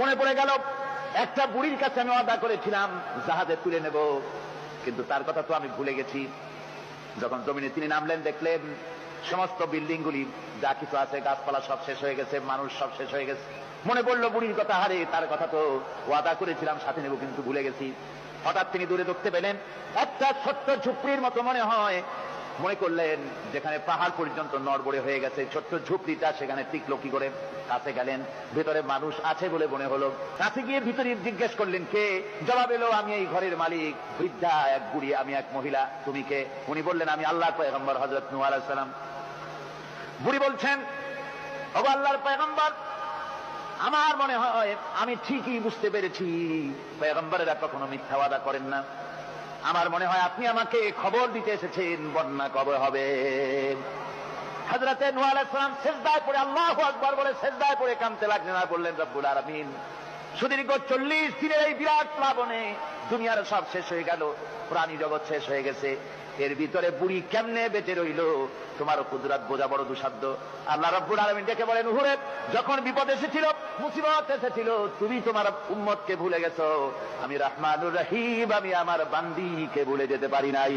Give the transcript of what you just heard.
মনে পড়ে গেল একটা বুড়ির কাছে আমি ওয়াদা করেছিলাম জাহাজে তুলে নেব, কিন্তু তার কথা তো আমি ভুলে গেছি। যখন জমিনে তিনি নামলেন দেখলেন সমস্ত বিল্ডিং গুলি যা কিছু আছে গাছপালা সব শেষ হয়ে গেছে, মানুষ সব শেষ হয়ে গেছে। মনে পড়লো বুড়ির কথা, হারে তার কথা তো ওয়াদা করেছিলাম সাথে নেব, কিন্তু ভুলে গেছি। হঠাৎ তিনি দূরে দেখতে পেলেন একটা ছোট্ট ঝুপড়ির মতো মনে হয়। মনে করলেন যেখানে পাহাড় পর্যন্ত নড়বড়ে হয়ে গেছে, ছোট্ট ঝুপড়িটা সেখানে টিকলো কি করে? কাছে গেলেন, ভেতরে মানুষ আছে বলে মনে হলো। কাছে গিয়ে ভিতরে জিজ্ঞেস করলেন কে? জবাব এলো আমি এই ঘরের মালিক, বৃদ্ধা এক বুড়ি, আমি এক মহিলা, তুমি কে? উনি বললেন আমি আল্লাহর পয়গম্বর হযরত নূহ আলাইহিস সালাম। বুড়ি বলছেন ও আল্লাহর পয়গম্বর, আমার মনে হয় আমি ঠিকই বুঝতে পেরেছি পয়গম্বরেরা কখনো মিথ্যা ওয়াদা করেন না। আমার মনে হয় আপনি আমাকে খবর দিতে এসেছেন বন্যা কবে হবে। হযরতে নূহ আলাইহিস সালাম সিজদায় পড়ে আল্লাহু আকবার বলে সিজদায় পড়ে কাঁদতে লাগলেন আর বললেন রব্বুল আলামিন, সুদীর্ঘ 40 দিনের এই বিরাট প্লাবনে দুনিয়ার সব শেষ হয়ে গেল, প্রাণী জগৎ শেষ হয়ে গেছে, এর ভিতরে বুড়ি কেমনে বেঁচে রইল? তোমার কুদরত বোঝা বড় দুঃসাধ্য। আল্লাহ রাব্বুল আলামিন ডেকে বলেন, হুরে যখন বিপদ এসেছিল, মুসিবত এসেছিল, তুমি তোমার উম্মতকে ভুলে গেছো। আমি রহমানুর রহিম, আমি আমার বান্দীকে ভুলে যেতে পারি নাই।